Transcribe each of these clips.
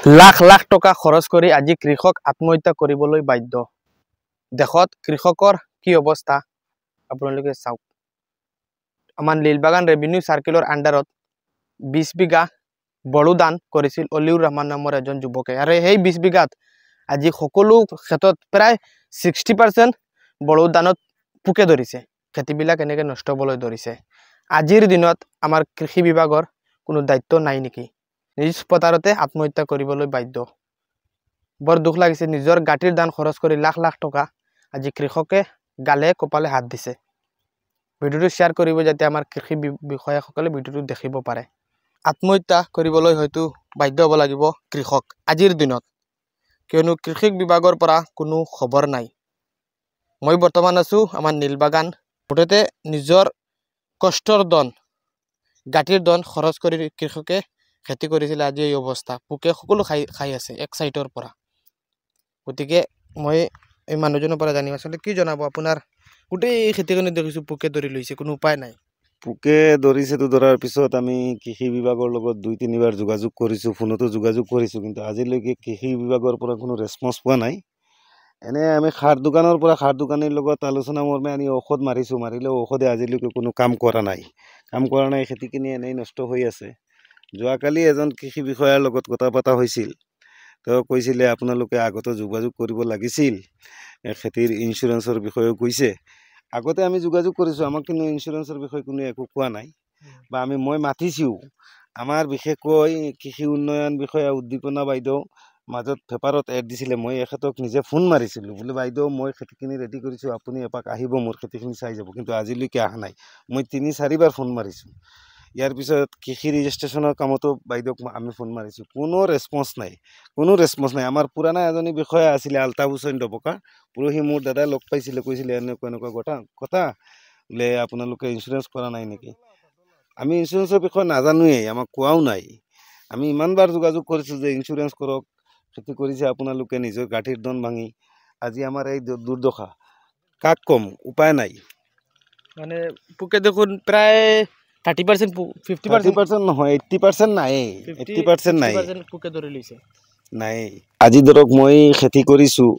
লাখ লাখ টকা খৰচ কৰি আজি কৃষক আত্মহত্যা কৰিবলৈ বাধ্য। দেশত কৃষকৰ কি অৱস্থা আপোনালোকে চাওক। আমাৰ লীলবাগান ৰেভিনিউ সাৰ্কেলৰ আন্ডাৰত 20 বিঘা বড়োদান কৰিছিল অলিউৰ ৰহমান নামৰ এজন যুৱকে। আৰু সেই 20 বিঘাত আজি সকলো ক্ষেত্ৰত প্ৰায় 60% বড়োদানত পোকে ধৰিছে। খেতিবিলাক এনেকৈ নষ্ট হ'বলৈ ধৰিছে। আজিৰ দিনত আমাৰ কৃষি বিভাগৰ কোনো দায়িত্ব নাই নেকি? নিজ পথাৰতে আত্মহত্যা কৰিবলৈ বাধ্য। বৰ দুখ লাগিছে। নিজৰ গাঁঠিৰ দান খৰচ কৰি লাখ লাখ টকা আজি কৃষকে গালে কপালে হাত দিছে। ভিডিঅ'টো শ্বেয়াৰ কৰিব যাতে আমাৰ কৃষি বিষয়াসকলে ভিডিঅ'টো দেখিব পাৰে। আত্মহত্যা কৰিবলৈ হয়তো বাধ্য হ'ব লাগিব কৃষক আজিৰ দিনত, কিয়নো কৃষি বিভাগৰ পৰা কোনো খবৰ নাই। মই বৰ্তমান আছোঁ আমাৰ নীলবাগান। মুঠতে নিজৰ কষ্টৰ ধন গাঁঠিৰ ধন খৰচ কৰি কৃষকে খেতি কৰিছিল। আজি এই অৱস্থা, পোকে সকলো খাই আছে এক সাইডৰ পৰা। গতিকে মই এই মানুহজনৰ পৰা জানিম আচলতে কি জনাব আপোনাৰ। গোটেই খেতিখিনি দেখিছোঁ পোকে ধৰি লৈছে, কোনো উপায় নাই। পোকে ধৰিছেতো, ধৰাৰ পিছত আমি কৃষি বিভাগৰ লগত 2-3 বাৰ যোগাযোগ কৰিছোঁ, ফোনতো যোগাযোগ কৰিছোঁ, কিন্তু আজিলৈকে কৃষি বিভাগৰ পৰা কোনো ৰেছপন্স পোৱা নাই। এনে আমি সাৰ দোকানৰ পৰা সাৰ দোকানীৰ লগত আলোচনা মৰ্মে আমি ঔষধ মাৰিছোঁ, মাৰিলেও ঔষধে আজিলৈকে কোনো কাম কৰা নাই। খেতিখিনি এনেই নষ্ট হৈ আছে। যোৱাকালি এজন কৃষি বিষয়াৰ লগত কথা পতা হৈছিল। তেওঁ কৈছিলে আপোনালোকে আগতে যোগাযোগ কৰিব লাগিছিল। খেতিৰ ইঞ্চুৰেঞ্চৰ বিষয়েও কৈছে। আগতে আমি যোগাযোগ কৰিছোঁ, আমাক কিন্তু ইঞ্চুৰেঞ্চৰ বিষয়ে কোনো একো কোৱা নাই। বা মই মাতিছোঁ, আমাৰ বিশেষকৈ কৃষি উন্নয়ন বিষয়া উদ্দীপনা বাইদেউ মাজত পেপাৰত এড দিছিলে। মই এখেতক নিজে ফোন মাৰিছিলোঁ, বোলে বাইদেউ মই খেতিখিনি ৰেডি কৰিছোঁ, আপুনি এপাক আহিব, মোৰ খেতিখিনি চাই যাব। কিন্তু আজিলৈকে অহা নাই। মই 3-4 বাৰ ফোন মাৰিছোঁ। ইয়াৰ পিছত কৃষি ৰেজিষ্ট্ৰেশ্যনৰ কামতো বাইদেউক আমি ফোন মাৰিছোঁ, কোনো ৰেছপন্স নাই। আমাৰ পুৰণা এজনী বিষয়া আছিলে আলতাফ হুছেইন ডবকা, পৰহি মোৰ দাদাই লগ পাইছিলে, কৈছিলে এনেকুৱা কথা বোলে আপোনালোকে ইঞ্চুৰেঞ্চ কৰা নাই নেকি? আমি ইঞ্চুৰেঞ্চৰ বিষয়ে নাজানোৱেই, আমাক কোৱাও নাই। আমি ইমানবাৰ যোগাযোগ কৰিছোঁ যে ইঞ্চুৰেঞ্চ কৰক, খেতি কৰিছে আপোনালোকে নিজৰ গাঁঠিৰ ধন ভাঙি। আজি আমাৰ এই দুৰ্দশা, কাক কম, উপায় নাই। মানে পোকে দেখোন প্ৰায় 30%, 50% নহয়, 80% নাই, 80% নাই, পোকে ধৰি লৈছে। নাই। আজি ধৰক মই খেতি কৰিছোঁ,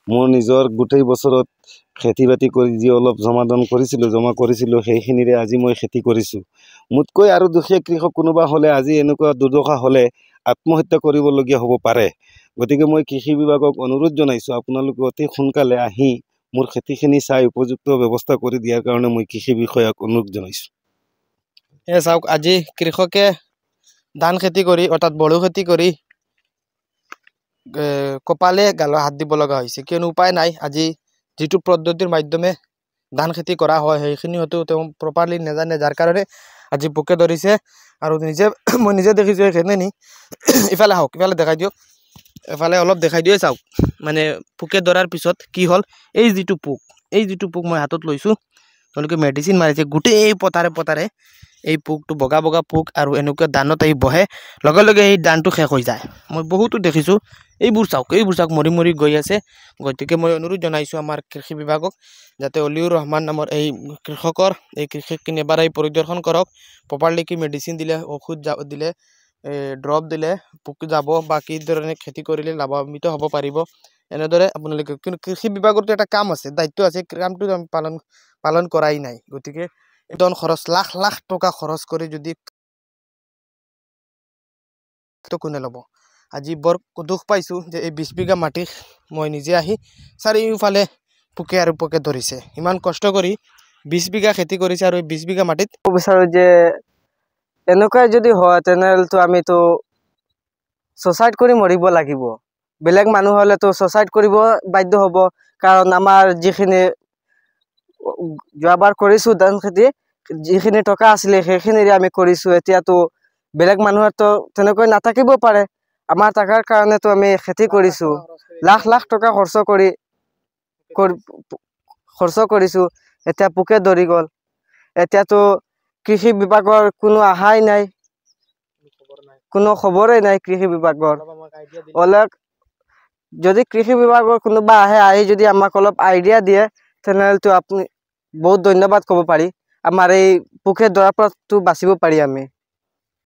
মোৰ নিজৰ গোটেই বছৰত খেতি বাতি কৰি যি অলপ জমা কৰিছিলোঁ সেইখিনিৰে আজি মই খেতি কৰিছোঁ। মোতকৈ আৰু দুখীয়া কৃষক কোনোবা হ'লে আজি এনেকুৱা দুৰ্দশা হ'লে আত্মহত্যা কৰিবলগীয়া হ'ব পাৰে। গতিকে মই কৃষি বিভাগক অনুৰোধ জনাইছোঁ, আপোনালোকে অতি সোনকালে আহি মোৰ খেতিখিনি চাই উপযুক্ত ব্যৱস্থা কৰি দিয়াৰ কাৰণে মই কৃষি বিষয়াক অনুৰোধ জনাইছোঁ। চাওক, আজি কৃষকে ধান খেতি কৰি অৰ্থাৎ বড়ো খেতি কৰি কপালে গালত হাত দিব লগা হৈছে, কিয়নো উপায় নাই। আজি যিটো পদ্ধতিৰ মাধ্যমে ধান খেতি কৰা হয় সেইখিনি হয়তো তেওঁ প্ৰপাৰলি নাজানে, যাৰ কাৰণে আজি পোকে ধৰিছে। আৰু মই নিজে দেখিছোঁ সেইখিনি। ইফালে আহক, ইফালে দেখাই দিয়ক, এফালে অলপ দেখাই দিয়ে চাওক। মানে পোকে ধৰাৰ পিছত কি হ'ল, এই যিটো পোক মই হাতত লৈছোঁ, তেওঁলোকে মেডিচিন মাৰিছে গোটেই পথাৰে এই পোকটো, বগা পোক, আৰু এনেকুৱা ধানত আহি বহে, লগে লগে এই ধানটো শেষ হৈ যায়। মই বহুতো দেখিছোঁ। এইবোৰ চাওক মৰি গৈ আছে। গতিকে মই অনুৰোধ জনাইছোঁ আমাৰ কৃষি বিভাগক যাতে অলিউৰ ৰহমান নামৰ এই কৃষকখিনি এবাৰ পৰিদৰ্শন কৰক। প্ৰপাৰলি কি মেডিচিন দিলে, ঔষধ দিলে, ড্ৰপ দিলে পোক যাব, বা কি ধৰণে খেতি কৰিলে লাভান্বিত হ'ব পাৰিব। এনেদৰে আপোনালোকে, কিন্তু কৃষি বিভাগৰতো এটা কাম আছে, দায়িত্ব আছে, কামটো পালন কৰাই নাই। গতিকে ধন খৰচ, লাখ লাখ টকা খৰচ কৰি যদি কোনে ল'ব। আজি বৰ দুখ পাইছোঁ যে এই 20 বিঘা মাটি মই নিজে আহি চাৰিওফালে পোকে ধৰিছে। ইমান কষ্ট কৰি 20 বিঘা খেতি কৰিছে, আৰু এই 20 বিঘা মাটিত বিচাৰোঁ যে এনেকুৱাই যদি হয় তেনেহ'লেতো আমিতো ছুচাইড কৰি মৰিব লাগিব। বেলেগ মানুহ হ'লেতো ছুচাইড কৰিব বাধ্য হ'ব, কাৰণ আমাৰ যিখিনি যোৱাবাৰ কৰিছোঁ ধান খেতি, যিখিনি টকা আছিলে সেইখিনিৰে আমি কৰিছোঁ। এতিয়াতো বেলেগ মানুহৰতো তেনেকৈ নাথাকিব পাৰে। আমাৰ টকাৰ কাৰণেতো আমি খেতি কৰিছোঁ, লাখ লাখ টকা খৰচ কৰিছোঁ। এতিয়া পোকে ধৰি গ'ল। এতিয়াতো কৃষি বিভাগৰ কোনো অহাই নাই, কোনো খবৰেই নাই কৃষি বিভাগৰ। যদি কৃষি বিভাগৰ কোনোবা আহি যদি আমাক অলপ আইডিয়া দিয়ে, তেনেহ'লেতো আপুনি বহুত ধন্যবাদ ক'ব পাৰি। আমাৰ এই পোকে ধৰাৰ পৰাতো বাচিব পাৰি আমি।